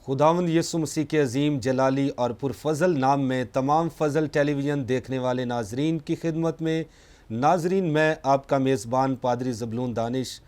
خداوند یسوع مسیح کے عظیم جلالی اور پرفضل نام میں تمام فضل ٹیلی ویژن دیکھنے والے ناظرین کی خدمت میں ناظرین میں آپ کا میزبان پادری زبلون دانش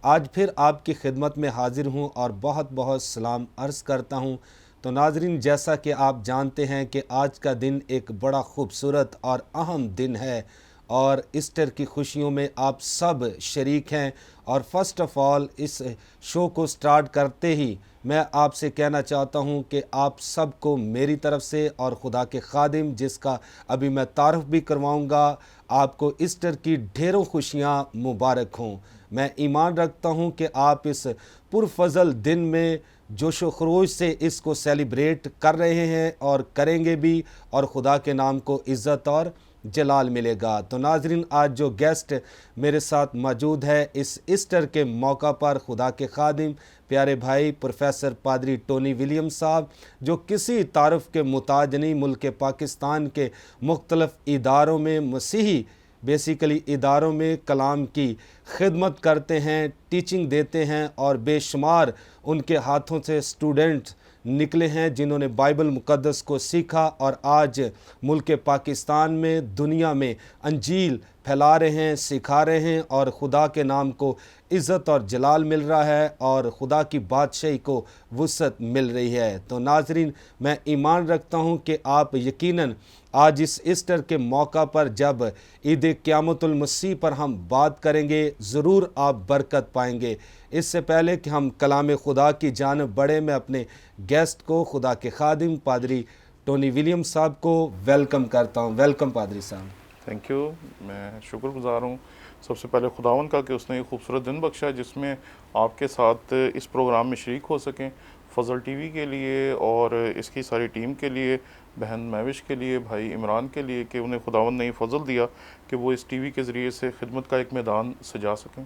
آج پھر آپ کی خدمت میں حاضر ہوں اور بہت بہت سلام عرض کرتا ہوں۔ تو ناظرین، جیسا کہ آپ جانتے ہیں کہ آج کا دن ایک بڑا خوبصورت اور اہم دن ہے اور ایسٹر کی خوشیوں میں آپ سب شریک ہیں، اور فرسٹ آف آل اس شو کو سٹارٹ کرتے ہی میں آپ سے کہنا چاہتا ہوں کہ آپ سب کو میری طرف سے اور خدا کے خادم جس کا ابھی میں تعارف بھی کرواؤں گا، آپ کو ایسٹر کی ڈھیروں خوشیاں مبارک ہوں۔ میں ایمان رکھتا ہوں کہ آپ اس پرفضل دن میں جوش و خروش سے اس کو سیلیبریٹ کر رہے ہیں اور کریں گے بھی، اور خدا کے نام کو عزت اور جلال ملے گا۔ تو ناظرین، آج جو گیسٹ میرے ساتھ موجود ہے اس ایسٹر کے موقع پر، خدا کے خادم پیارے بھائی پروفیسر پادری ٹونی ولیم صاحب، جو کسی تعارف کے محتاج نہیں، ملک پاکستان کے مختلف اداروں میں، مسیحی بیسیکلی اداروں میں کلام کی خدمت کرتے ہیں، ٹیچنگ دیتے ہیں، اور بے شمار ان کے ہاتھوں سے اسٹوڈنٹ نکلے ہیں جنہوں نے بائبل مقدس کو سیکھا اور آج ملک پاکستان میں، دنیا میں انجیل پھیلا رہے ہیں، سکھا رہے ہیں، اور خدا کے نام کو عزت اور جلال مل رہا ہے اور خدا کی بادشاہی کو وسعت مل رہی ہے۔ تو ناظرین، میں ایمان رکھتا ہوں کہ آپ یقیناً آج اس ایسٹر کے موقع پر جب عید قیامت المسیح پر ہم بات کریں گے، ضرور آپ برکت پائیں گے۔ اس سے پہلے کہ ہم کلام خدا کی جانب بڑھیں، میں اپنے گیسٹ کو، خدا کے خادم پادری ٹونی ولیم صاحب کو ویلکم کرتا ہوں۔ ویلکم پادری صاحب۔ تھینک یو، میں شکر گزار ہوں سب سے پہلے خداون کا کہ اس نے ایک خوبصورت دن بخشا جس میں آپ کے ساتھ اس پروگرام میں شریک ہو سکیں۔ فضل ٹی وی کے لیے اور اس کی ساری ٹیم کے لیے، بہن مہوش کے لیے، بھائی عمران کے لیے، کہ انہیں خداون نے فضل دیا کہ وہ اس ٹی وی کے ذریعے سے خدمت کا ایک میدان سجا سکیں۔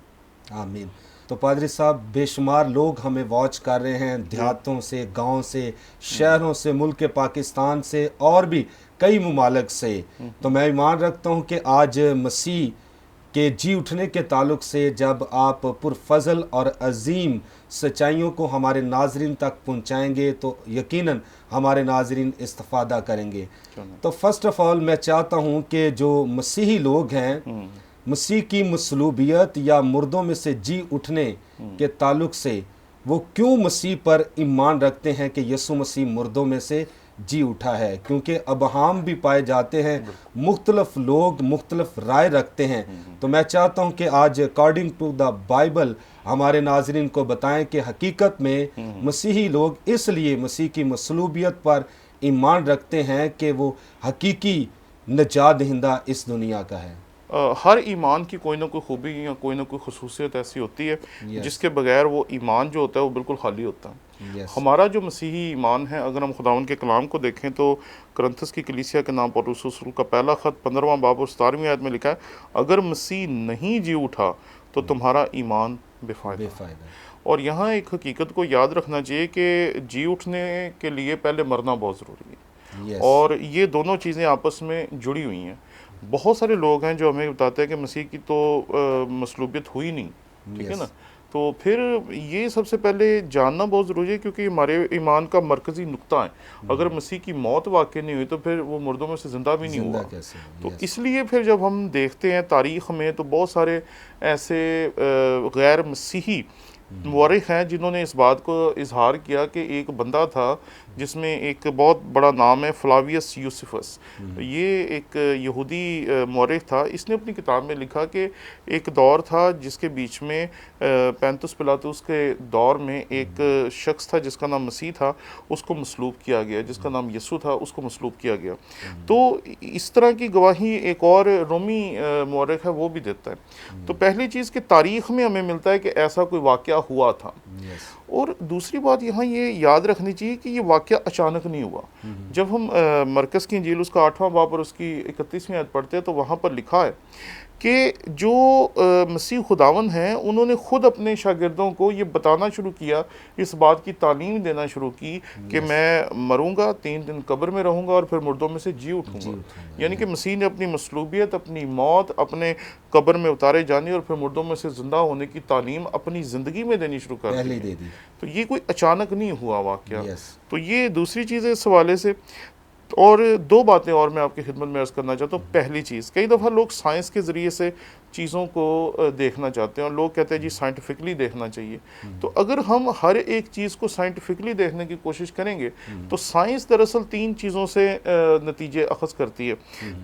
آمین۔ تو پادری صاحب، بے شمار لوگ ہمیں واچ کر رہے ہیں، دیہاتوں سے، گاؤں سے، شہروں سے، ملک پاکستان سے، اور بھی کئی ممالک سے۔ تو میں ایمان رکھتا ہوں کہ آج مسیح کے جی اٹھنے کے تعلق سے جب آپ پرفضل اور عظیم سچائیوں کو ہمارے ناظرین تک پہنچائیں گے تو یقیناً ہمارے ناظرین استفادہ کریں گے۔ تو فرسٹ آف آل میں چاہتا ہوں کہ جو مسیحی لوگ ہیں، مسیح کی مصلوبیت یا مردوں میں سے جی اٹھنے کے تعلق سے وہ کیوں مسیح پر ایمان رکھتے ہیں کہ یسوع مسیح مردوں میں سے جی اٹھا ہے، کیونکہ ابہام بھی پائے جاتے ہیں، مختلف لوگ مختلف رائے رکھتے ہیں۔ تو میں چاہتا ہوں کہ آج اکارڈنگ ٹو دا بائبل ہمارے ناظرین کو بتائیں کہ حقیقت میں مسیحی لوگ اس لیے مسیح کی مصلوبیت پر ایمان رکھتے ہیں کہ وہ حقیقی نجات دہندہ اس دنیا کا ہے۔ ہر ایمان کی کوئی نہ کوئی خوبی یا کوئی نہ کوئی خصوصیت ایسی ہوتی ہے جس کے بغیر وہ ایمان جو ہوتا ہے وہ بالکل خالی ہوتا ہے۔ ہمارا جو مسیحی ایمان ہے، اگر ہم خداوند کے کلام کو دیکھیں تو کرنتھس کی کلیسیا کے نام پولس رسول کا پہلا خط 15واں باب اور 17ویں آیت میں لکھا ہے، اگر مسیح نہیں جی اٹھا تو تمہارا ایمان بے فائدہ ہے۔ اور یہاں ایک حقیقت کو یاد رکھنا چاہیے کہ جی اٹھنے کے لیے پہلے مرنا بہت ضروری ہے، اور یہ دونوں چیزیں آپس میں جڑی ہوئی ہیں۔ بہت سارے لوگ ہیں جو ہمیں بتاتے ہیں کہ مسیح کی تو مصلوبیت ہوئی نہیں، ٹھیک ہے نا، تو پھر یہ سب سے پہلے جاننا بہت ضروری ہے، کیونکہ ہمارے ایمان کا مرکزی نقطہ ہے۔ اگر مسیح کی موت واقع نہیں ہوئی تو پھر وہ مردوں میں سے زندہ بھی نہیں ہوا۔ تو اس لیے پھر جب ہم دیکھتے ہیں تاریخ میں تو بہت سارے ایسے غیر مسیحی مورخ ہیں جنہوں نے اس بات کو اظہار کیا کہ ایک بندہ تھا جس میں ایک بہت بڑا نام ہے فلاویس یوسفس، یہ ایک یہودی مورخ تھا۔ اس نے اپنی کتاب میں لکھا کہ ایک دور تھا جس کے بیچ میں پینتس پلاطس کے دور میں ایک شخص تھا جس کا نام مسیح تھا، اس کو مصلوب کیا گیا، جس کا نام یسوع تھا اس کو مصلوب کیا گیا۔ تو اس طرح کی گواہی ایک اور رومی مورخ ہے وہ بھی دیتا ہے۔ تو پہلی چیز کہ تاریخ میں ہمیں ملتا ہے کہ ایسا کوئی واقعہ ہوا تھا، اور دوسری بات یہاں یہ یاد رکھنی چاہیے کہ یہ واقعہ اچانک نہیں ہوا۔ جب ہم مرکز کی انجیل اس کا 8واں باب اور اس کی 31ویں آیت پڑھتے ہیں تو وہاں پر لکھا ہے کہ جو مسیح خداوند ہیں انہوں نے خود اپنے شاگردوں کو یہ بتانا شروع کیا، اس بات کی تعلیم دینا شروع کی کہ میں مروں گا، 3 دن قبر میں رہوں گا اور پھر مردوں میں سے جی اٹھوں گا۔ یعنی کہ مسیح نے اپنی مصلوبیت، اپنی موت، اپنے قبر میں اتارے جانے اور پھر مردوں میں سے زندہ ہونے کی تعلیم اپنی زندگی میں دینی شروع کر دی۔ تو یہ کوئی اچانک نہیں ہوا واقعہ. تو یہ دوسری چیز ہے اس حوالے سے. اور دو باتیں اور میں آپ کی خدمت میں عرض کرنا چاہتا ہوں. پہلی چیز، کئی دفعہ لوگ سائنس کے ذریعے سے چیزوں کو دیکھنا چاہتے ہیں اور لوگ کہتے ہیں جی سائنٹیفکلی دیکھنا چاہیے. تو اگر ہم ہر ایک چیز کو سائنٹیفکلی دیکھنے کی کوشش کریں گے تو سائنس دراصل تین چیزوں سے نتیجے اخذ کرتی ہے.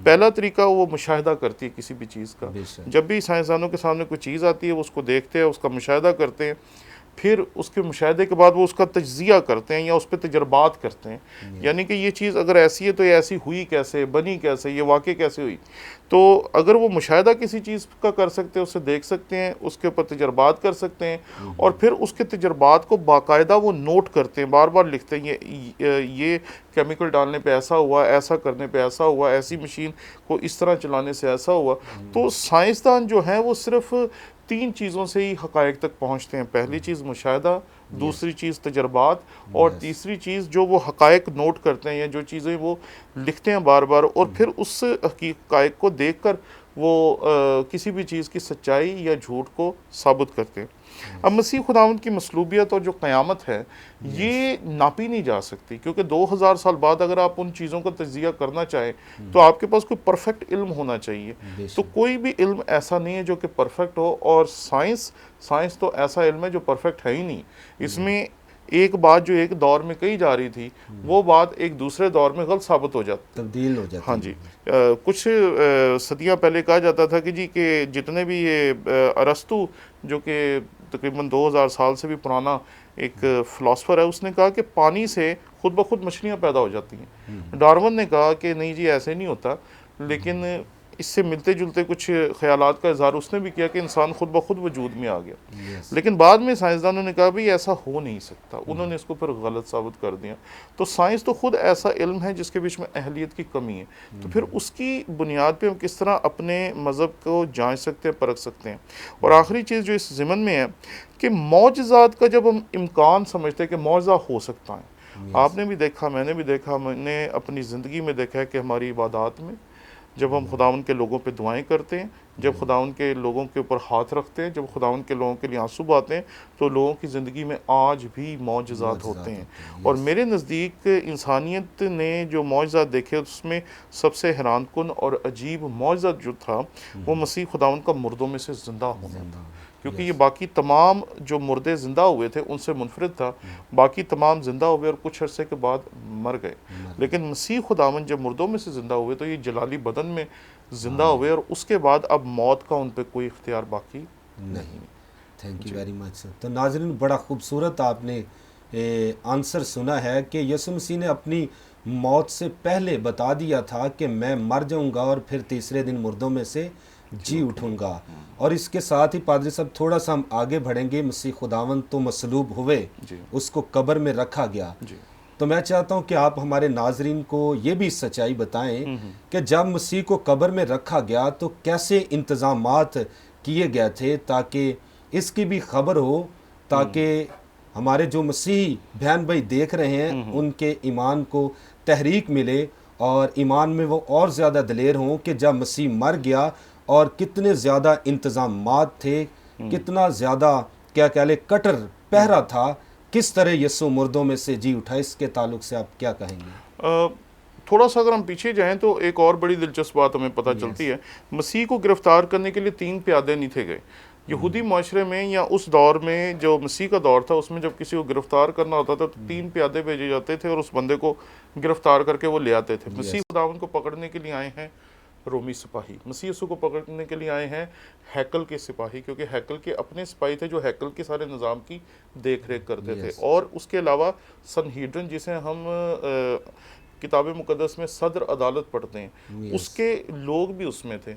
پہلا طریقہ وہ مشاہدہ کرتی ہے کسی بھی چیز کا. جب بھی سائنسدانوں کے سامنے کوئی چیز آتی ہے وہ اس کو دیکھتے ہیں، اس کا مشاہدہ کرتے ہیں، پھر اس کے مشاہدے کے بعد وہ اس کا تجزیہ کرتے ہیں یا اس پہ تجربات کرتے ہیں. یعنی کہ یہ چیز اگر ایسی ہے تو یہ ایسی ہوئی کیسے، بنی کیسے، یہ واقع کیسے ہوئی. تو اگر وہ مشاہدہ کسی چیز کا کر سکتے ہیں، اسے دیکھ سکتے ہیں، اس کے اوپر تجربات کر سکتے ہیں اور پھر اس کے تجربات کو باقاعدہ وہ نوٹ کرتے ہیں، بار بار لکھتے ہیں یہ کیمیکل ڈالنے پہ ایسا ہوا، ایسا کرنے پہ ایسا ہوا، ایسی مشین کو اس طرح چلانے سے ایسا ہوا. تو سائنسدان جو ہیں وہ صرف تین چیزوں سے ہی حقائق تک پہنچتے ہیں. پہلی چیز مشاہدہ، دوسری چیز تجربات، اور تیسری چیز جو وہ حقائق نوٹ کرتے ہیں یا جو چیزیں وہ لکھتے ہیں بار بار، اور پھر اس حقائق کو دیکھ کر وہ کسی بھی چیز کی سچائی یا جھوٹ کو ثابت کرتے ہیں. اب مسیح خداوند کی مصلوبیت اور جو قیامت ہے یہ ناپی نہیں جا سکتی، کیونکہ 2000 سال بعد اگر آپ ان چیزوں کا تجزیہ کرنا چاہیں تو آپ کے پاس کوئی پرفیکٹ علم ہونا چاہیے. تو کوئی بھی علم ایسا نہیں ہے جو کہ پرفیکٹ ہو، اور سائنس تو ایسا علم ہے جو پرفیکٹ ہے ہی نہیں. اس میں ایک بات جو ایک دور میں کہی جا رہی تھی وہ بات ایک دوسرے دور میں غلط ثابت ہو جاتی، تبدیل ہو جاتی. ہاں جی. کچھ صدیاں پہلے کہا جاتا تھا کہ جی کہ جتنے بھی یہ ارسطو جو کہ تقریباً 2000 سال سے بھی پرانا ایک فلاسفر ہے، اس نے کہا کہ پانی سے خود بخود مچھلیاں پیدا ہو جاتی ہیں. ڈارون نے کہا کہ نہیں جی ایسے نہیں ہوتا، لیکن اس سے ملتے جلتے کچھ خیالات کا اظہار اس نے بھی کیا کہ انسان خود بخود وجود میں آ گیا. لیکن بعد میں سائنسدانوں نے کہا بھی ایسا ہو نہیں سکتا، انہوں نے اس کو پھر غلط ثابت کر دیا. تو سائنس تو خود ایسا علم ہے جس کے بیچ میں اہلیت کی کمی ہے. تو پھر اس کی بنیاد پہ ہم کس طرح اپنے مذہب کو جانچ سکتے ہیں، پرکھ سکتے ہیں. اور آخری چیز جو اس ضمن میں ہے کہ معجزات کا جب ہم امکان سمجھتے ہیں کہ معجزہ ہو سکتا ہے، آپ نے بھی دیکھا، میں نے بھی دیکھا، میں نے اپنی زندگی میں دیکھا ہے کہ ہماری عبادات میں جب ہم خداوند کے لوگوں پہ دعائیں کرتے ہیں، جب خداوند کے لوگوں کے اوپر ہاتھ رکھتے ہیں، جب خداوند کے لوگوں کے لیے آنسو بہاتے ہیں، تو لوگوں کی زندگی میں آج بھی معجزات ہوتے ہیں. اور میرے نزدیک انسانیت نے جو معجزات دیکھے اس میں سب سے حیران کن اور عجیب معجزہ جو تھا وہ مسیح خداوند کا مردوں میں سے زندہ ہونا تھا. کیونکہ یہ باقی تمام جو مردے زندہ ہوئے تھے ان سے منفرد تھا. باقی تمام زندہ ہوئے اور کچھ عرصے کے بعد مر گئے، لیکن مسیح خداوند جب مردوں میں سے زندہ ہوئے تو یہ جلالی بدن میں زندہ ہوئے، اور اس کے بعد اب موت کا ان پہ کوئی اختیار باقی نہیں. Thank you very much. تو ناظرین بڑا خوبصورت آپ نے آنسر سنا ہے کہ یسوع مسیح نے اپنی موت سے پہلے بتا دیا تھا کہ میں مر جاؤں گا اور پھر تیسرے دن مردوں میں سے جی اٹھوں گا. اور اس کے ساتھ ہی پادری صاحب تھوڑا سا ہم آگے بڑھیں گے. مسیح خداوند تو مصلوب ہوئے، اس کو قبر میں رکھا گیا. تو میں چاہتا ہوں کہ آپ ہمارے ناظرین کو یہ بھی سچائی بتائیں کہ جب مسیح کو قبر میں رکھا گیا تو کیسے انتظامات کیے گئے تھے تاکہ اس کی بھی خبر ہو، تاکہ ہمارے جو مسیحی بہن بھائی دیکھ رہے ہیں ان کے ایمان کو تحریک ملے اور ایمان میں وہ اور زیادہ دلیر ہوں کہ جب مسیح مر گیا اور کتنے زیادہ انتظامات تھے، کتنا زیادہ کیا کہہ لیں کٹر پہرا تھا، کس طرح یسوع مردوں میں سے جی اٹھا. اس کے تعلق سے آپ کیا کہیں گے؟ تھوڑا سا اگر ہم پیچھے جائیں تو ایک اور بڑی دلچسپ بات ہمیں پتہ چلتی ہے. مسیح کو گرفتار کرنے کے لیے 3 پیادے نہیں تھے گئے. یہودی معاشرے میں یا اس دور میں جو مسیح کا دور تھا اس میں جب کسی کو گرفتار کرنا ہوتا تھا تو 3 پیادے بھیجے جاتے تھے اور اس بندے کو گرفتار کر کے وہ لے آتے تھے. مسیح خداوند کو پکڑنے کے لیے آئے ہیں رومی سپاہی، مسیح یسوع کو پکڑنے کے لیے آئے ہیں ہیکل کے سپاہی، کیونکہ ہیکل کے اپنے سپاہی تھے جو ہیکل کے سارے نظام کی دیکھ ریکھ کرتے تھے. اور اس کے علاوہ سنہیڈرن جسے ہم کتاب مقدس میں صدر عدالت پڑھتے ہیں، اس کے لوگ بھی اس میں تھے.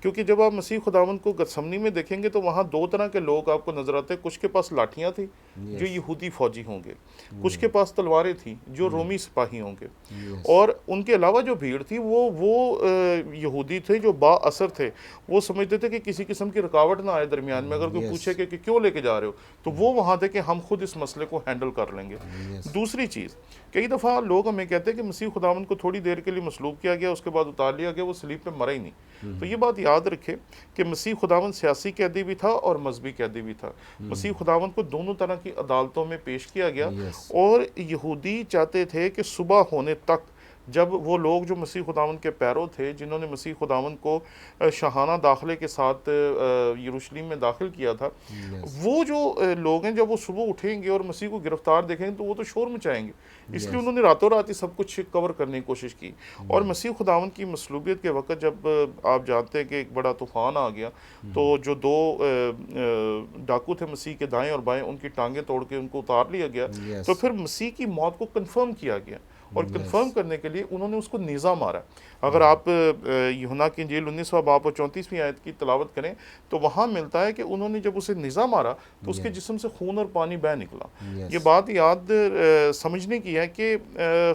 کیونکہ جب آپ مسیح خداوند کو گتسمنی میں دیکھیں گے تو وہاں 2 طرح کے لوگ آپ کو نظر آتے ہیں. کچھ کے پاس لاٹھیاں تھیں جو یہودی فوجی ہوں گے، کچھ کے پاس تلواریں تھیں جو رومی سپاہی ہوں گے، اور ان کے علاوہ جو بھیڑ تھی وہ یہودی تھے جو با اثر تھے. وہ سمجھتے تھے کہ کسی قسم کی رکاوٹ نہ آئے درمیان میں. اگر کوئی پوچھے کہ کیوں لے کے جا رہے ہو تو وہ وہاں تھے کہ ہم خود اس مسئلے کو ہینڈل کر لیں گے. دوسری چیز، کئی دفعہ لوگ ہمیں کہتے ہیں کہ مسیح خداوند کو تھوڑی دیر کے لیے مصلوب کیا گیا، اس کے بعد اتار لیا گیا، وہ صلیب پہ مرا ہی نہیں. تو یہ بات یاد رکھے کہ مسیح خداوند سیاسی قیدی بھی تھا اور مذہبی قیدی بھی تھا. مسیح خداوند کو دونوں طرح کی کی عدالتوں میں پیش کیا گیا، اور یہودی چاہتے تھے کہ صبح ہونے تک جب وہ لوگ جو مسیح خداوند کے پیرو تھے، جنہوں نے مسیح خداوند کو شاہانہ داخلے کے ساتھ یروشلم میں داخل کیا تھا، وہ جو لوگ ہیں جب وہ صبح اٹھیں گے اور مسیح کو گرفتار دیکھیں گے تو وہ تو شور مچائیں گے، اس لیے انہوں نے راتوں رات ہی سب کچھ کور کرنے کی کوشش کی۔ اور مسیح خداوند کی مصلوبیت کے وقت جب آپ جانتے ہیں کہ ایک بڑا طوفان آ گیا، تو جو دو ڈاکو تھے مسیح کے دائیں اور بائیں، ان کی ٹانگیں توڑ کے ان کو اتار لیا گیا، تو پھر مسیح کی موت کو کنفرم کیا گیا، اور کنفرم کرنے کے لیے انہوں نے اس کو نیزہ مارا۔ اگر آپ یوحنا کی انجیل 19واں باب اور 34ویں آیت کی تلاوت کریں تو وہاں ملتا ہے کہ انہوں نے جب اسے نیزہ مارا تو اس کے جسم سے خون اور پانی بہہ نکلا۔ یہ بات یاد سمجھنے کی ہے کہ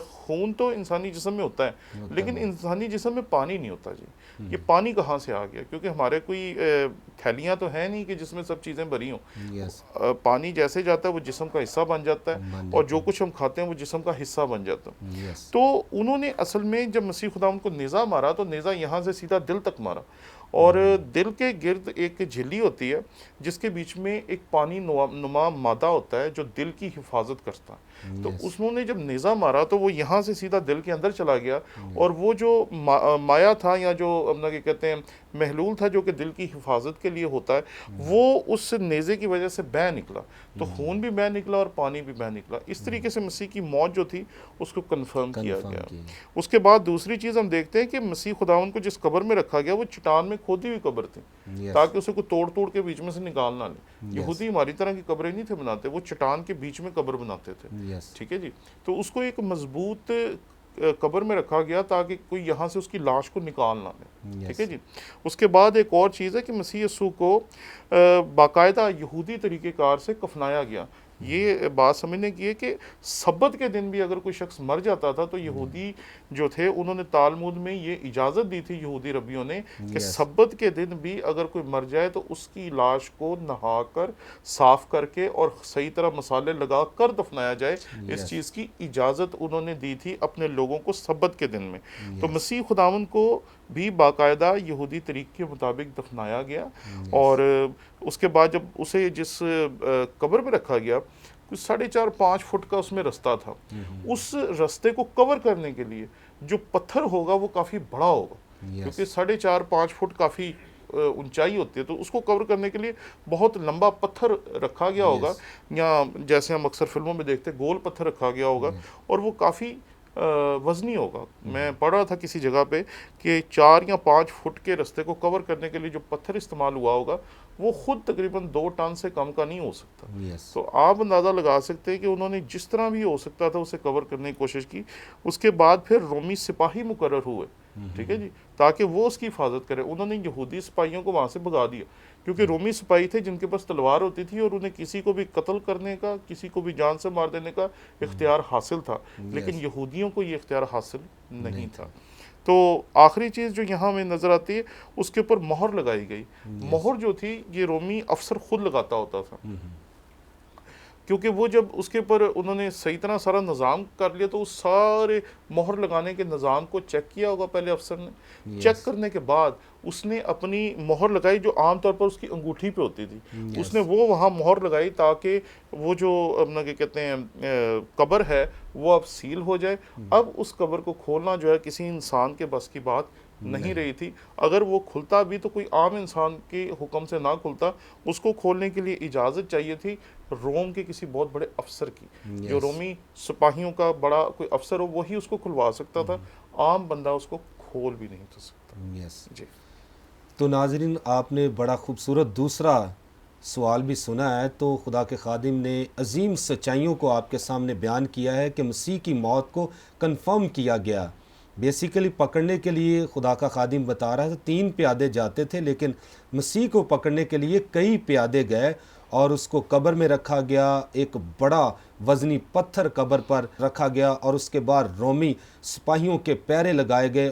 خون تو انسانی جسم میں ہوتا ہے، لیکن انسانی جسم میں پانی نہیں ہوتا جی۔ یہ پانی کہاں سے آ گیا؟ کیونکہ ہمارے کوئی تھیلیاں تو ہیں نہیں کہ جس میں سب چیزیں بھری ہوں۔ پانی جیسے جاتا ہے وہ جسم کا حصہ بن جاتا ہے، اور جو کچھ ہم کھاتے ہیں وہ جسم کا حصہ بن جاتا ہے۔ تو انہوں نے اصل میں جب مسیح خداوند کو نیزہ مارا تو نیزہ یہاں سے سیدھا دل تک مارا، اور دل کے گرد ایک جھلی ہوتی ہے جس کے بیچ میں ایک پانی نما مادہ ہوتا ہے جو دل کی حفاظت کرتا ہے۔ تو انہوں نے جب نیزہ مارا تو وہ یہاں سے سیدھا دل کے اندر چلا گیا، اور وہ جو مایا تھا یا جو اپنا کیا کہتے ہیں محلول تھا جو کہ دل کی حفاظت کے لیے ہوتا ہے، وہ اس نیزے کی وجہ سے بہہ نکلا، تو خون بھی بہہ نکلا اور پانی بھی بہہ نکلا۔ اس طریقے سے مسیح کی موت جو تھی اس کو کنفرم کیا گیا۔ اس کے بعد دوسری چیز ہم دیکھتے ہیں کہ مسیح خداوند کو جس قبر میں رکھا گیا وہ چٹان میں کھودی ہوئی قبر تھی، تاکہ اسے کوئی توڑ کے بیچ میں سے نکال نہ لے۔ یہودی ہماری طرح کی قبریں نہیں تھے بناتے، وہ چٹان کے بیچ میں قبر بناتے تھے، ٹھیک ہے جی۔ تو اس کو ایک مضبوط قبر میں رکھا گیا تاکہ کوئی یہاں سے اس کی لاش کو نکال نہ لے، ٹھیک ہے جی۔ اس کے بعد ایک اور چیز ہے کہ مسیح یسوع کو باقاعدہ یہودی طریقہ کار سے کفنایا گیا۔ یہ بات سمجھنے کی ہے کہ سبت کے دن بھی اگر کوئی شخص مر جاتا تھا تو یہودی جو تھے انہوں نے تالمود میں یہ اجازت دی تھی یہودی ربیوں نے کہ سبت کے دن بھی اگر کوئی مر جائے تو اس کی لاش کو نہا کر صاف کر کے اور صحیح طرح مسالے لگا کر دفنایا جائے۔ اس چیز کی اجازت انہوں نے دی تھی اپنے لوگوں کو سبت کے دن میں۔ تو مسیح خداوند کو بھی باقاعدہ یہودی طریقے کے مطابق دفنایا گیا، اور اس کے بعد جب اسے جس قبر میں رکھا گیا کچھ 4.5-5 فٹ کا اس میں رستہ تھا، اس رستے کو کور کرنے کے لیے جو پتھر ہوگا وہ کافی بڑا ہوگا، کیونکہ 4.5-5 فٹ کافی اونچائی ہوتی ہے، تو اس کو کور کرنے کے لیے بہت لمبا پتھر رکھا گیا ہوگا، یا جیسے ہم اکثر فلموں میں دیکھتے گول پتھر رکھا گیا ہوگا، اور وہ کافی وزنی ہوگا۔ میں پڑھ رہا تھا کسی جگہ پہ کہ 4 یا 5 فٹ کے رستے کو کور کرنے کے لیے جو پتھر استعمال ہوا ہوگا وہ خود تقریباً 2 ٹن سے کم کا نہیں ہو سکتا۔ تو آپ اندازہ لگا سکتے ہیں کہ انہوں نے جس طرح بھی ہو سکتا تھا اسے کور کرنے کی کوشش کی۔ اس کے بعد پھر رومی سپاہی مقرر ہوئے، ٹھیک ہے جی، تاکہ وہ اس کی حفاظت کرے۔ انہوں نے یہودی سپاہیوں کو وہاں سے بھگا دیا، کیونکہ رومی سپاہی تھے جن کے پاس تلوار ہوتی تھی اور انہیں کسی کو بھی قتل کرنے کا، کسی کو بھی جان سے مار دینے کا اختیار حاصل تھا، لیکن یہودیوں کو یہ اختیار حاصل نہیں تھا۔ تو آخری چیز جو یہاں ہمیں نظر آتی ہے اس کے اوپر مہر لگائی گئی۔ مہر جو تھی یہ رومی افسر خود لگاتا ہوتا تھا، کیونکہ وہ جب اس کے اوپر انہوں نے صحیح طرح سارا نظام کر لیا تو اس سارے مہر لگانے کے نظام کو چیک کیا ہوگا پہلے افسر نے۔ چیک کرنے کے بعد اس نے اپنی مہر لگائی جو عام طور پر اس کی انگوٹھی پہ ہوتی تھی، اس نے وہ وہاں مہر لگائی تاکہ وہ جو اپنا کیا کہتے ہیں قبر ہے وہ اب سیل ہو جائے۔ اب اس قبر کو کھولنا جو ہے کسی انسان کے بس کی بات نہیں رہی تھی، اگر وہ کھلتا بھی تو کوئی عام انسان کے حکم سے نہ کھلتا، اس کو کھولنے کے لیے اجازت چاہیے تھی روم کے کسی بہت بڑے افسر کی، جو رومی سپاہیوں کا بڑا کوئی افسر ہو وہی اس کو کھلوا سکتا تھا، عام بندہ اس کو کھول بھی نہیں تھا سکتا۔ جی تو ناظرین آپ نے بڑا خوبصورت دوسرا سوال بھی سنا ہے، تو خدا کے خادم نے عظیم سچائیوں کو آپ کے سامنے بیان کیا ہے کہ مسیح کی موت کو کنفرم کیا گیا۔ بیسیکلی پکڑنے کے لیے خدا کا خادم بتا رہا تھا 3 پیادے جاتے تھے، لیکن مسیح کو پکڑنے کے لیے کئی پیادے گئے اور اس کو قبر میں رکھا گیا، ایک بڑا وزنی پتھر قبر پر رکھا گیا، اور اس کے بعد رومی سپاہیوں کے پیرے لگائے گئے۔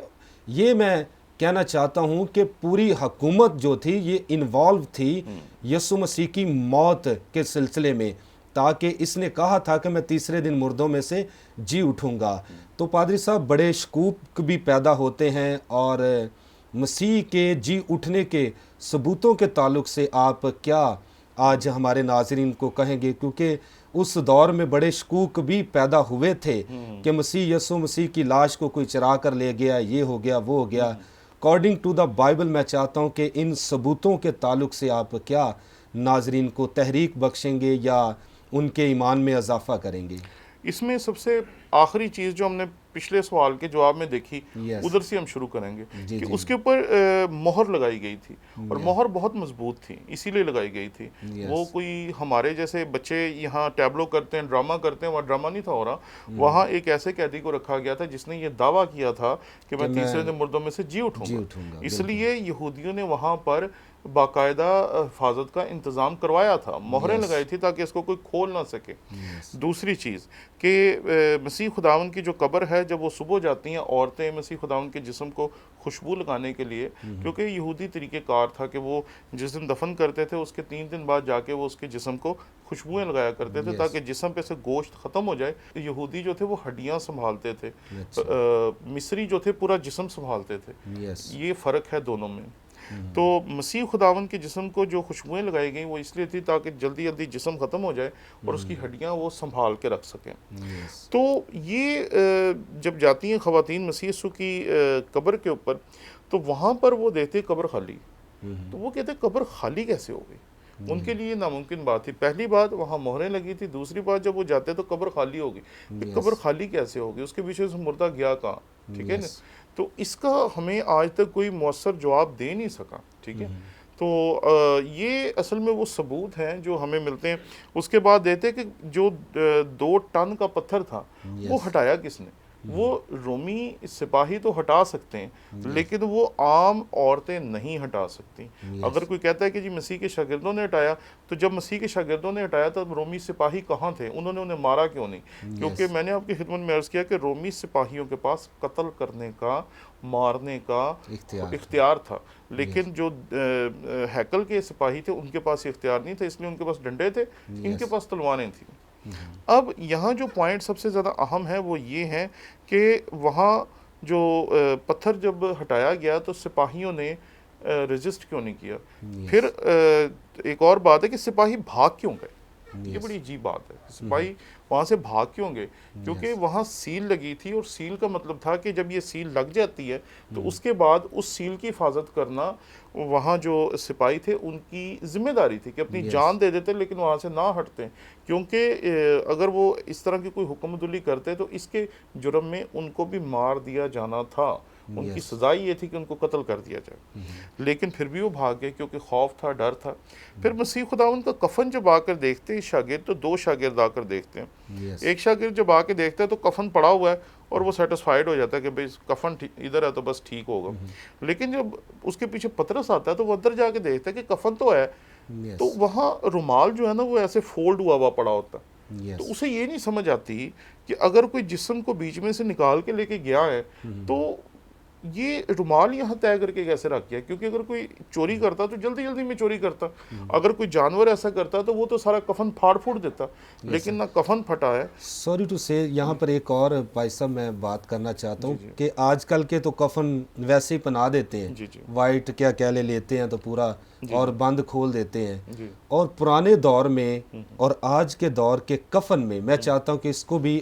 یہ میں کہنا چاہتا ہوں کہ پوری حکومت جو تھی یہ انوالو تھی یسوع مسیح کی موت کے سلسلے میں، تاکہ اس نے کہا تھا کہ میں تیسرے دن مردوں میں سے جی اٹھوں گا۔ تو پادری صاحب بڑے شکوک بھی پیدا ہوتے ہیں، اور مسیح کے جی اٹھنے کے ثبوتوں کے تعلق سے آپ کیا آج ہمارے ناظرین کو کہیں گے، کیونکہ اس دور میں بڑے شکوک بھی پیدا ہوئے تھے کہ مسیح یسوع مسیح کی لاش کو کوئی چرا کر لے گیا، یہ ہو گیا وہ ہو گیا۔ اکارڈنگ ٹو دا بائبل میں چاہتا ہوں کہ ان ثبوتوں کے تعلق سے آپ کیا ناظرین کو تحریک بخشیں گے یا ان کے ایمان میں اضافہ کریں گے؟ اس میں سب سے آخری چیز جو ہم نے پچھلے سوال کے جواب میں دیکھی، ادھر سے ہم شروع کریں گے کہ اس کے اوپر مہر لگائی گئی تھی، اور مہر بہت مضبوط تھی، اسی لیے لگائی گئی تھی۔ وہ کوئی ہمارے جیسے بچے یہاں ٹیبلو کرتے ہیں، ڈرامہ کرتے ہیں، وہاں ڈرامہ نہیں تھا ہو رہا، وہاں ایک ایسے قیدی کو رکھا گیا تھا جس نے یہ دعویٰ کیا تھا کہ میں تیسرے دن مردوں میں سے جی اٹھوں گا۔ اس لیے یہودیوں نے وہاں پر باقاعدہ حفاظت کا انتظام کروایا تھا، مہریں لگائی تھی تاکہ اس کو کوئی کھول نہ سکے۔ دوسری چیز کہ مسیح خداوند کی جو قبر ہے، جب وہ صبح جاتی ہیں عورتیں مسیح خداوند کے جسم کو خوشبو لگانے کے لیے، کیونکہ یہودی طریقہ کار تھا کہ وہ جس دن دفن کرتے تھے اس کے 3 دن بعد جا کے وہ اس کے جسم کو خوشبوئیں لگایا کرتے تھے تاکہ جسم پہ سے گوشت ختم ہو جائے۔ یہودی جو تھے وہ ہڈیاں سنبھالتے تھے، مصری جو تھے پورا جسم سنبھالتے تھے، یہ فرق ہے دونوں میں۔ تو مسیح خداوند کے جسم کو جو خوشبوئیں لگائی گئیں وہ اس لیے تھی تاکہ جلدی جلدی جسم ختم ہو جائے اور اس کی ہڈیاں وہ سنبھال کے رکھ سکیں۔ تو یہ جب جاتی ہیں خواتین مسیح یسوع کی قبر کے اوپر، تو وہاں پر وہ دیکھتے قبر خالی، تو وہ کہتے قبر خالی کیسے ہو گئی؟ ان کے لیے ناممکن بات تھی۔ پہلی بات وہاں مہریں لگی تھی، دوسری بات جب وہ جاتے تو قبر خالی ہوگی، قبر خالی کیسے ہوگی؟ اس کے پیچھے سے مردہ گیا کہاں؟ ٹھیک ہے نا؟ تو اس کا ہمیں آج تک کوئی مؤثر جواب دے نہیں سکا، ٹھیک ہے؟ تو یہ اصل میں وہ ثبوت ہیں جو ہمیں ملتے ہیں۔ اس کے بعد دیتے کہ جو 2 ٹن کا پتھر تھا وہ ہٹایا کس نے؟ وہ رومی سپاہی تو ہٹا سکتے ہیں، لیکن وہ عام عورتیں نہیں ہٹا سکتی۔ اگر کوئی کہتا ہے کہ جی مسیح کے شاگردوں نے ہٹایا، تو جب مسیح کے شاگردوں نے ہٹایا تو رومی سپاہی کہاں تھے؟ انہوں نے انہیں مارا کیوں نہیں؟ کیونکہ میں نے آپ کی خدمت میں عرض کیا کہ رومی سپاہیوں کے پاس قتل کرنے کا، مارنے کا اختیار تھا، لیکن جو ہیکل کے سپاہی تھے ان کے پاس اختیار نہیں تھا، اس لیے ان کے پاس ڈنڈے تھے، ان کے پاس تلواریں تھیں۔ اب یہاں جو پوائنٹ سب سے زیادہ اہم ہے وہ یہ ہے کہ وہاں جو پتھر جب ہٹایا گیا تو سپاہیوں نے ریزسٹ کیوں نہیں کیا؟ پھر ایک اور بات ہے کہ سپاہی بھاگ کیوں گئے؟ یہ بڑی عجیب بات ہے، سپاہی وہاں سے بھاگ کیوں گئے؟ کیونکہ وہاں سیل لگی تھی، اور سیل کا مطلب تھا کہ جب یہ سیل لگ جاتی ہے تو اس کے بعد اس سیل کی حفاظت کرنا وہاں جو سپاہی تھے ان کی ذمہ داری تھی کہ اپنی جان دے دیتے لیکن وہاں سے نہ ہٹتے، کیونکہ اگر وہ اس طرح کی کوئی حکم عدولی کرتے تو اس کے جرم میں ان کو بھی مار دیا جانا تھا، ان کی سزا یہ تھی کہ ان کو قتل کر دیا جائے، لیکن پھر بھی وہ بھاگ گئے کیونکہ خوف تھا، ڈر تھا۔ پھر مسیح خداوند کا کفن جب آ کر دیکھتے شاگرد، تو 2 شاگرد آ کر دیکھتے ہیں۔ ایک شاگرد جب آ کے دیکھتا ہے تو کفن پڑا ہوا ہے اور وہ سیٹسفائیڈ ہو جاتا ہے کہ بھئی کفن ادھر ہے تو بس ٹھیک ہوگا، لیکن جب اس کے پیچھے پطرس آتا ہے تو وہ اندر جا کے دیکھتا ہے کہ کفن تو ہے، تو وہاں رومال جو ہے نا وہ ایسے فولڈ ہوا ہوا پڑا ہوتا ہے۔ تو اسے یہ نہیں سمجھ آتی کہ اگر کوئی جسم کو بیچ میں سے نکال کے لے کے گیا ہے تو یہ رومال یہاں طے کر کے کیسے رکھ گیا؟ کیونکہ اگر کوئی چوری کرتا تو جلدی جلدی میں چوری کرتا، اگر کوئی جانور ایسا کرتا تو وہ تو سارا کفن پھاڑ پھوڑ دیتا، لیکن نہ کفن پھٹا ہے۔ سوری ٹو سے یہاں پر ایک اور بھائی صاحب میں بات کرنا چاہتا ہوں کہ آج کل کے تو کفن ویسے ہی پنا دیتے ہیں، وائٹ کیا کہلے لیتے ہیں تو پورا اور بند کھول دیتے ہیں، اور پرانے دور میں اور آج کے دور کے کفن میں میں چاہتا ہوں کہ اس کو بھی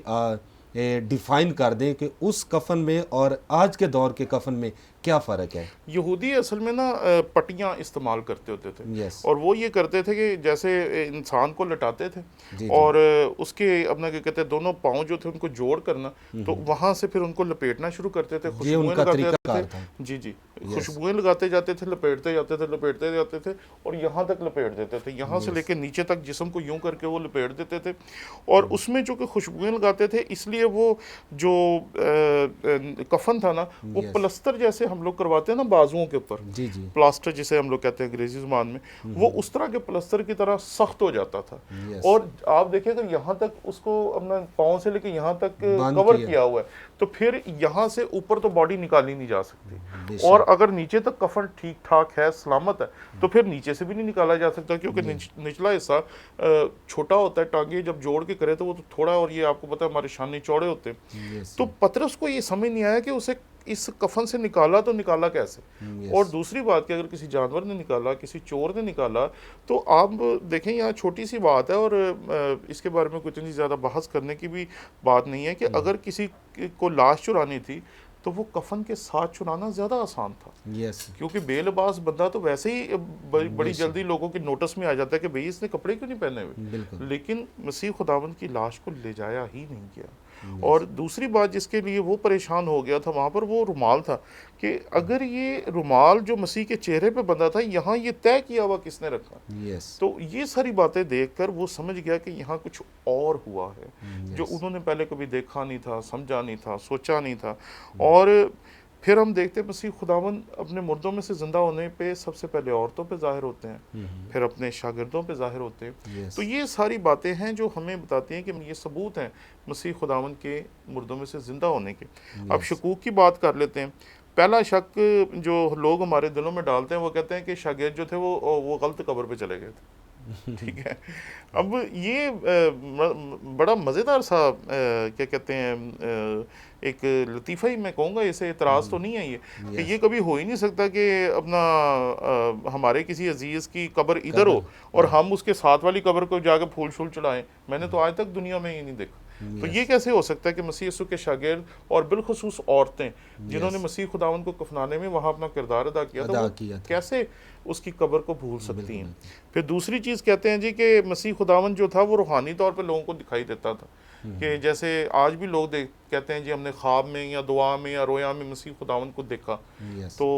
ڈیفائن کر دیں کہ اس کفن میں اور آج کے دور کے کفن میں کیا فرق ہے؟ یہودی اصل میں نا پٹیاں استعمال کرتے ہوتے تھے، اور وہ یہ کرتے تھے کہ جیسے انسان کو لٹاتے تھے اور اس کے اپنا کیا کہتے ہیں دونوں پاؤں جو تھے ان کو جوڑ کرنا، تو وہاں سے پھر ان کو لپیٹنا شروع کرتے تھے، خوشبوئیں لگاتے جاتے تھے، جی خوشبوئیں لگاتے جاتے تھے، لپیٹتے جاتے تھے اور یہاں تک لپیٹ دیتے تھے، یہاں سے لے کے نیچے تک جسم کو یوں کر کے وہ لپیٹ دیتے تھے، اور اس میں جو کہ خوشبوئیں لگاتے تھے اس لیے وہ جو کفن تھا نا وہ پلستر جیسے ہم لوگ کرواتے ہیں نا بازوؤں کے اوپر، پلاسٹر جسے ہم لوگ کہتے ہیں انگریزی زبان میں، وہ اس طرح کے پلستر کی طرح سخت ہو جاتا تھا، اور آپ دیکھیں کہ یہاں تک اس کو اپنا پاؤں سے لے کے یہاں تک کور کیا ہوا ہے، تو پھر یہاں سے اوپر تو باڈی نکالی نہیں جا سکتی، اور اگر نیچے تک کفن ٹھیک ٹھاک ہے، سلامت ہے، تو پھر نیچے سے بھی نہیں نکالا جا سکتا، کیونکہ نچلا حصہ چھوٹا ہوتا ہے، ٹانگیں جب جوڑ کے کرے تو وہ تو تھوڑا، اور یہ آپ کو پتا ہے ہمارے شانے چوڑے ہوتے ہیں، تو پطرس کو یہ سمجھ نہیں آیا کہ اسے اس کفن سے نکالا تو نکالا کیسے؟ اور دوسری بات کہ اگر کسی جانور نے نکالا، کسی چور نے نکالا، تو آپ دیکھیں یہاں چھوٹی سی بات ہے، اور اس کے بارے میں کوئی اتنی زیادہ بحث کرنے کی بھی بات نہیں ہے کہ اگر کسی کو لاش چرانی تھی تو وہ کفن کے ساتھ چرانا زیادہ آسان تھا، کیونکہ بے لباس بندہ تو ویسے ہی بڑی جلدی لوگوں کے نوٹس میں آ جاتا ہے کہ بھئی اس نے کپڑے کیوں نہیں پہنے ہوئے، لیکن مسیح خداوند کی لاش کو لے جایا ہی نہیں گیا۔ اور دوسری بات جس کے لیے وہ پریشان ہو گیا تھا وہاں پر، وہ رومال تھا، کہ اگر یہ رومال جو مسیح کے چہرے پہ بندھا تھا یہاں یہ طے کیا ہوا کس نے رکھا؟ تو یہ ساری باتیں دیکھ کر وہ سمجھ گیا کہ یہاں کچھ اور ہوا ہے جو انہوں نے پہلے کبھی دیکھا نہیں تھا، سمجھا نہیں تھا، سوچا نہیں تھا۔ اور پھر ہم دیکھتے مسیح خداوند اپنے مردوں میں سے زندہ ہونے پہ سب سے پہلے عورتوں پہ ظاہر ہوتے ہیں، پھر اپنے شاگردوں پہ ظاہر ہوتے ہیں۔ تو یہ ساری باتیں ہیں جو ہمیں بتاتی ہیں کہ یہ ثبوت ہیں مسیح خداوند کے مردوں میں سے زندہ ہونے کے۔ اب شکوک کی بات کر لیتے ہیں۔ پہلا شک جو لوگ ہمارے دلوں میں ڈالتے ہیں وہ کہتے ہیں کہ شاگرد جو تھے وہ غلط قبر پہ چلے گئے تھے، ٹھیک ہے۔ اب یہ بڑا مزیدار سا کیا کہتے ہیں ایک لطیفہ ہی میں کہوں گا، اسے اعتراض تو نہیں ہے یہ کہ یہ کبھی ہو ہی نہیں سکتا کہ اپنا ہمارے کسی عزیز کی قبر ادھر ہو اور ہم اس کے ساتھ والی قبر کو جا کے پھول شول چڑھائیں۔ میں نے تو آج تک دنیا میں ہی نہیں دیکھا۔ تو یہ کیسے ہو سکتا ہے کہ مسیح یسوع کے شاگرد اور بالخصوص عورتیں جنہوں نے مسیح خداوند کو کفنانے میں وہاں اپنا کردار ادا کیا تھا، وہ کیسے اس کی قبر کو بھول سکتی ہیں؟ پھر دوسری چیز کہتے ہیں جی کہ مسیح خداوند جو تھا وہ روحانی طور پہ لوگوں کو دکھائی دیتا تھا، کہ جیسے آج بھی لوگ کہتے ہیں جی ہم نے خواب میں یا دعا میں یا رویا میں مسیح خداوند کو دیکھا۔ تو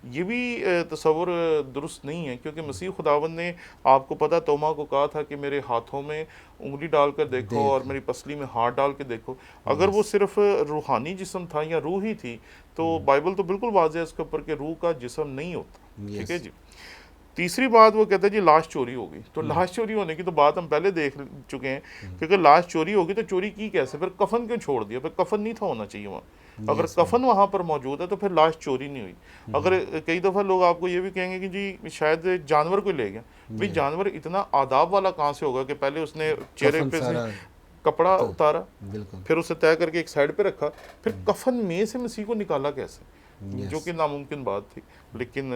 یہ بھی تصور درست نہیں ہے، کیونکہ مسیح خداوند نے آپ کو پتہ توما کو کہا تھا کہ میرے ہاتھوں میں انگلی ڈال کر دیکھو اور میری پسلی میں ہاتھ ڈال کے دیکھو۔ اگر وہ صرف روحانی جسم تھا یا روح ہی تھی تو بائبل تو بالکل واضح ہے اس کے اوپر کہ روح کا جسم نہیں ہوتا، ٹھیک ہے جی۔ تیسری بات وہ کہتے ہیں جی لاش چوری ہو گئی، تو لاش چوری ہونے کی تو بات ہم پہلے دیکھ چکے ہیں کہ اگر لاش چوری ہوگی تو چوری کی کیسے؟ پھر کفن کیوں چھوڑ دیا؟ پھر کفن نہیں تھا ہونا چاہیے وہاں۔ اگر کفن وہاں پر موجود ہے تو پھر لاش چوری نہیں ہوئی۔ اگر کئی دفعہ لوگ آپ کو یہ بھی کہیں گے کہ جی شاید جانور کو لے گیا، بھئی جانور اتنا آداب والا کہاں سے ہوگا کہ پہلے اس نے چہرے پہ سے کپڑا اتارا، پھر اسے طے کر کے ایک سائڈ پہ رکھا، پھر کفن میں سے مسیح کو نکالا کیسے؟ جو کہ ناممکن بات تھی۔ لیکن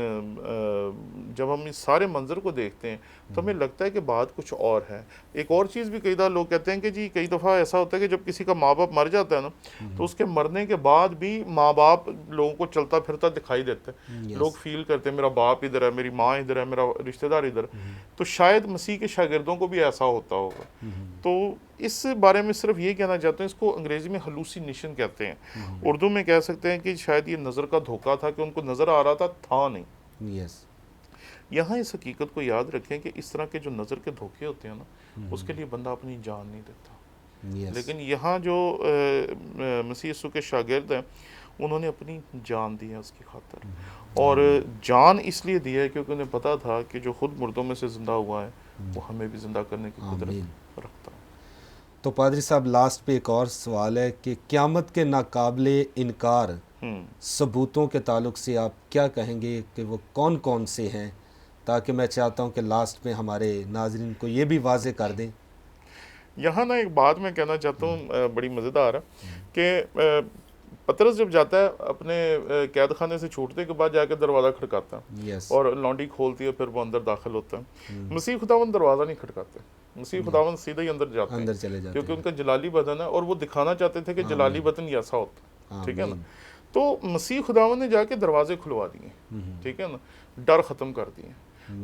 جب ہم اس سارے منظر کو دیکھتے ہیں تو ہمیں لگتا ہے کہ بات کچھ اور ہے۔ ایک اور چیز بھی کئی دفعہ لوگ کہتے ہیں کہ جی کئی دفعہ ایسا ہوتا ہے کہ جب کسی کا ماں باپ مر جاتا ہے نا تو اس کے مرنے کے بعد بھی ماں باپ لوگوں کو چلتا پھرتا دکھائی دیتا ہے، لوگ فیل کرتے ہیں میرا باپ ادھر ہے، میری ماں ادھر ہے، میرا رشتہ دار ادھر۔ تو شاید مسیح کے شاگردوں کو بھی ایسا ہوتا ہوگا۔ تو اس بارے میں صرف یہ کہنا چاہتے ہیں، اس کو انگریزی میں ہلوسینیشن کہتے ہیں، اردو میں کہہ سکتے ہیں کہ شاید یہ نظر کا دھوکہ تھا کہ ان کو نظر آ رہا تھا نہیں۔ یہاں اس حقیقت کو یاد رکھیں کہ اس طرح کے جو نظر کے دھوکے ہوتے ہیں نا اس کے لیے بندہ اپنی جان نہیں دیتا، لیکن یہاں جو مسیح یسوع کے شاگرد ہیں انہوں نے اپنی جان دی ہے اس کی خاطر، اور جان اس لیے دی ہے کیونکہ انہیں پتا تھا کہ جو خود مردوں میں سے زندہ ہوا ہے وہ ہمیں بھی زندہ کرنے کی قدرت رکھتا ہے۔ تو پادری صاحب لاسٹ پہ ایک اور سوال ہے کہ قیامت کے ناقابل انکار ثبوتوں کے تعلق سے آپ کیا کہیں گے کہ وہ کون کون سے ہیں، تاکہ میں چاہتا ہوں کہ لاسٹ میں ہمارے ناظرین کو یہ بھی واضح کر دیں۔ یہاں نا ایک بات میں کہنا چاہتا ہوں بڑی مزیدار ہے کہ پطرس جب جاتا ہے اپنے قید خانے سے چھوٹنے کے بعد جا کے دروازہ کھڑکاتا ہے اور لانڈی کھولتی ہے، پھر وہ اندر داخل ہوتا ہے۔ مسیح خداوند دروازہ نہیں کھڑکاتے، مسیح خداوند سیدھے ہی اندر جاتے ہیں کیونکہ ان کا جلالی بدن ہے اور وہ دکھانا چاہتے تھے کہ جلالی بدن یہ ایسا ہوتا ہے، ٹھیک ہے نا۔ تو مسیح خداوند نے جا کے دروازے کھلوا دیے، ٹھیک ہے نا، ڈر ختم کر دیے،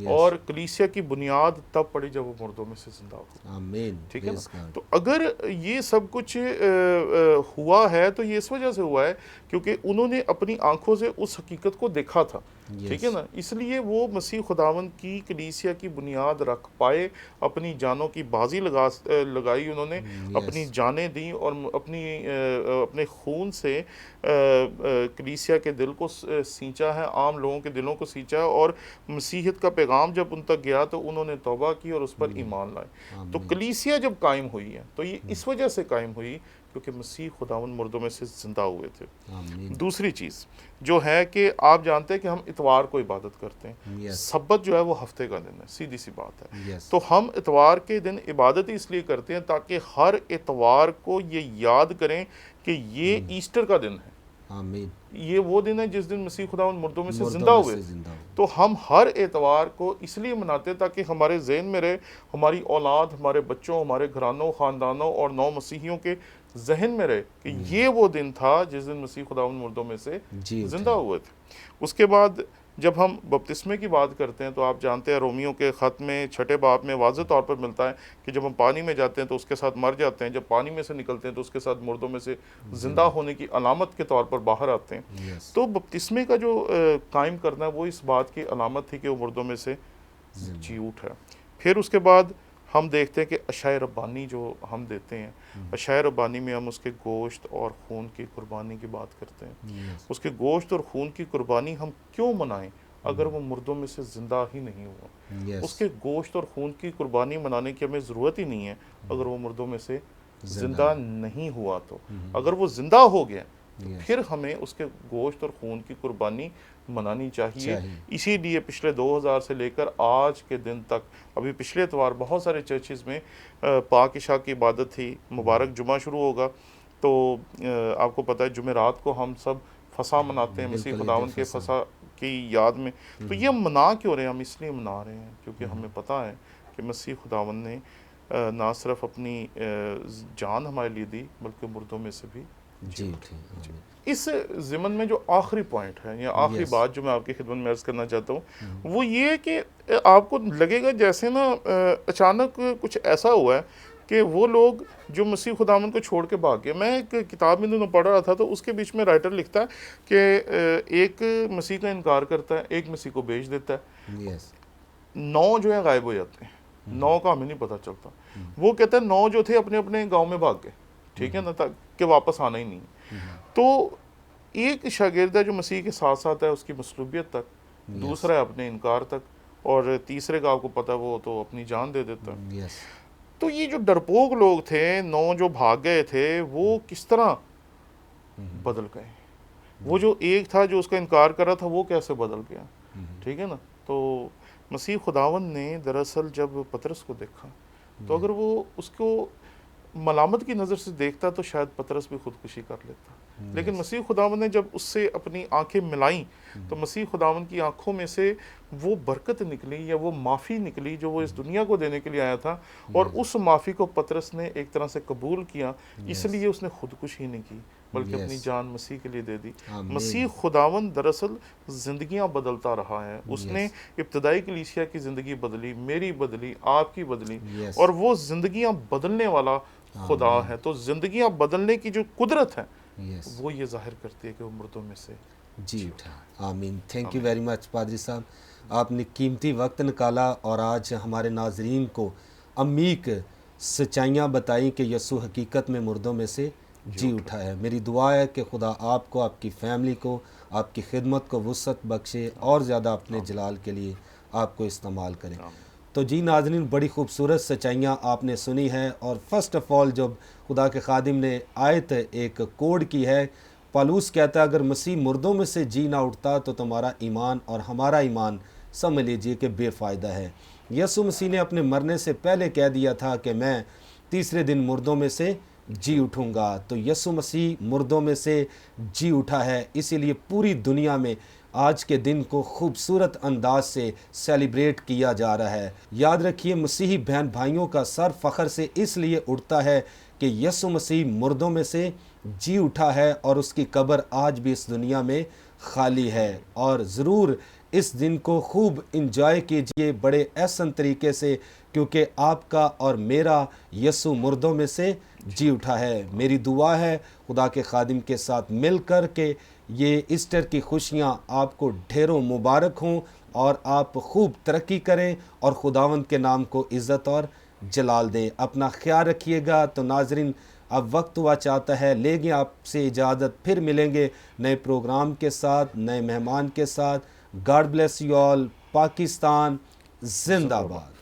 اور کلیسیا کی بنیاد تب پڑی جب وہ مردوں میں سے زندہ ہوا، ٹھیک ہے نا۔ تو اگر یہ سب کچھ ہوا ہے تو یہ اس وجہ سے ہوا ہے کیونکہ انہوں نے اپنی آنکھوں سے اس حقیقت کو دیکھا تھا، ٹھیک ہے نا، اس لیے وہ مسیح خداوند کی کلیسیا کی بنیاد رکھ پائے، اپنی جانوں کی بازی لگائی انہوں نے، اپنی جانیں دیں اور اپنے خون سے کلیسیا کے دل کو سینچا ہے، عام لوگوں کے دلوں کو سینچا ہے، اور مسیحیت کا پیغام جب ان تک گیا تو انہوں نے توبہ کی اور اس پر ایمان لائے۔ تو کلیسیا جب قائم ہوئی ہے تو یہ اس وجہ سے قائم ہوئی کیونکہ مسیح خداوند مردوں میں سے زندہ ہوئے تھے۔ دوسری چیز جو ہے کہ آپ جانتے ہیں کہ ہم اتوار کو عبادت کرتے ہیں، سبت جو ہے وہ ہفتے کا دن ہے، سیدھی سی بات ہے۔ تو ہم اتوار کے دن عبادت اس لیے کرتے ہیں تاکہ ہر اتوار کو یہ یاد کریں کہ یہ ایسٹر کا دن ہے، آمین. یہ وہ دن ہے جس دن مسیح خداوند مردوں میں سے زندہ ہوئے. تو ہم ہر اتوار کو اس لیے مناتے ہیں تاکہ ہمارے ذہن میں رہے، ہماری اولاد، ہمارے بچوں، ہمارے گھرانوں، خاندانوں اور نو مسیحیوں کے ذہن میں رہے کہ یہ وہ دن تھا جس دن مسیح خداوند مردوں میں سے زندہ ہوئے تھے. اس کے بعد جب ہم بپتسمے کی بات کرتے ہیں تو آپ جانتے ہیں رومیوں کے خط میں 6 باب میں واضح طور پر ملتا ہے کہ جب ہم پانی میں جاتے ہیں تو اس کے ساتھ مر جاتے ہیں، جب پانی میں سے نکلتے ہیں تو اس کے ساتھ مردوں میں سے زندہ ہونے کی علامت کے طور پر باہر آتے ہیں. تو بپتسمے کا جو قائم کرنا وہ اس بات کی علامت تھی کہ وہ مردوں میں سے جی اٹھا. پھر اس کے بعد ہم دیکھتے ہیں کہ عشاء ربانی جو ہم دیتے ہیں، عشاء ربانی میں ہم اس کے گوشت اور خون کی قربانی کی بات کرتے ہیں. اس کے گوشت اور خون کی قربانی ہم کیوں منائیں اگر وہ مردوں میں سے زندہ ہی نہیں ہوا؟ اس کے گوشت اور خون کی قربانی منانے کی ہمیں ضرورت ہی نہیں ہے اگر وہ مردوں میں سے زندہ نہیں ہوا. تو اگر وہ زندہ ہو گیا پھر ہمیں اس کے گوشت اور خون کی قربانی منانی چاہیے. اسی لیے پچھلے 2000 سے لے کر آج کے دن تک، ابھی پچھلے اتوار بہت سارے چرچز میں پاک عشاء کی عبادت تھی، مبارک جمعہ شروع ہوگا. تو آپ کو پتہ ہے جمعرات کو ہم سب فسح مناتے ہیں مسیح خداوند کے فسح کی یاد میں. تو یہ منا کیوں رہے ہیں؟ ہم اس لیے منا رہے ہیں کیونکہ ہمیں پتہ ہے کہ مسیح خداوند نے نہ صرف اپنی جان ہمارے لیے دی بلکہ مردوں میں سے بھی جی. اس ضمن میں جو آخری پوائنٹ ہے یا آخری بات جو میں آپ کی خدمت میں عرض کرنا چاہتا ہوں وہ یہ کہ آپ کو لگے گا جیسے نا اچانک کچھ ایسا ہوا ہے کہ وہ لوگ جو مسیح خداوند کو چھوڑ کے بھاگ گئے. میں ایک کتاب میں پڑھ رہا تھا تو اس کے بیچ میں رائٹر لکھتا ہے کہ ایک مسیح کا انکار کرتا ہے، ایک مسیح کو بیچ دیتا ہے. 9 جو ہیں غائب ہو جاتے ہیں، 9 کا ہمیں نہیں پتہ چلتا. وہ کہتا ہے 9 جو تھے اپنے اپنے گاؤں میں بھاگ گئے، ٹھیک ہے نا، کہ واپس آنا ہی نہیں. تو ایک شاگرد ہے جو مسیح کے ساتھ ساتھ ہے اس کی مصلوبیت تک، دوسرا ہے اپنے انکار تک، اور تیسرے کا آپ کو پتہ وہ تو اپنی جان دے دیتا ہے. تو یہ جو ڈرپوک لوگ تھے، 9 جو بھاگ گئے تھے، وہ کس طرح بدل گئے؟ وہ جو ایک تھا جو اس کا انکار کر رہا تھا وہ کیسے بدل گیا؟ ٹھیک ہے نا. تو مسیح خداوند نے دراصل جب پطرس کو دیکھا تو اگر وہ اس کو ملامت کی نظر سے دیکھتا تو شاید پطرس بھی خودکشی کر لیتا. لیکن مسیح خداوند نے جب اس سے اپنی آنکھیں ملائیں تو مسیح خداوند کی آنکھوں میں سے وہ برکت نکلی یا وہ معافی نکلی جو وہ اس دنیا کو دینے کے لیے آیا تھا. اور اس معافی کو پطرس نے ایک طرح سے قبول کیا، اس لیے اس نے خودکشی نہیں کی بلکہ اپنی جان مسیح کے لیے دے دی. مسیح خداوند دراصل زندگیاں بدلتا رہا ہے. اس نے ابتدائی کلیسیا کی زندگی بدلی، میری بدلی، آپ کی بدلی، اور وہ زندگیاں بدلنے والا خدا ہے. تو زندگیاں بدلنے کی جو قدرت ہے وہ یہ ظاہر کرتی ہے کہ وہ مردوں میں سے جی اٹھا. آمین. تھینک یو ویری مچ پادری صاحب، آپ نے قیمتی وقت نکالا اور آج ہمارے ناظرین کو عمیق سچائیاں بتائیں کہ یسوع حقیقت میں مردوں میں سے جی اٹھا ہے. میری دعا ہے کہ خدا آپ کو، آپ کی فیملی کو، آپ کی خدمت کو وسعت بخشے اور زیادہ اپنے جلال کے لیے آپ کو استعمال کریں. تو جی ناظرین، بڑی خوبصورت سچائیاں آپ نے سنی ہیں. اور فرسٹ آف آل جب خدا کے خادم نے آیت ایک کوڈ کی ہے، پالوس کہتا ہے اگر مسیح مردوں میں سے جی نہ اٹھتا تو تمہارا ایمان اور ہمارا ایمان سمجھ لیجئے کہ بے فائدہ ہے. یسوع مسیح نے اپنے مرنے سے پہلے کہہ دیا تھا کہ میں تیسرے دن مردوں میں سے جی اٹھوں گا. تو یسوع مسیح مردوں میں سے جی اٹھا ہے، اسی لیے پوری دنیا میں آج کے دن کو خوبصورت انداز سے سیلیبریٹ کیا جا رہا ہے. یاد رکھیے مسیحی بہن بھائیوں کا سر فخر سے اس لیے اٹھتا ہے کہ یسوع مسیح مردوں میں سے جی اٹھا ہے اور اس کی قبر آج بھی اس دنیا میں خالی ہے. اور ضرور اس دن کو خوب انجوائے کیجئے بڑے احسن طریقے سے، کیونکہ آپ کا اور میرا یسوع مردوں میں سے جی اٹھا ہے. میری دعا ہے خدا کے خادم کے ساتھ مل کر کہ یہ ایسٹر کی خوشیاں آپ کو ڈھیروں مبارک ہوں اور آپ خوب ترقی کریں اور خداوند کے نام کو عزت اور جلال دیں. اپنا خیال رکھیے گا. تو ناظرین، اب وقت ہوا چاہتا ہے لے گے آپ سے اجازت، پھر ملیں گے نئے پروگرام کے ساتھ، نئے مہمان کے ساتھ. God bless you all. Pakistan زندہ باد.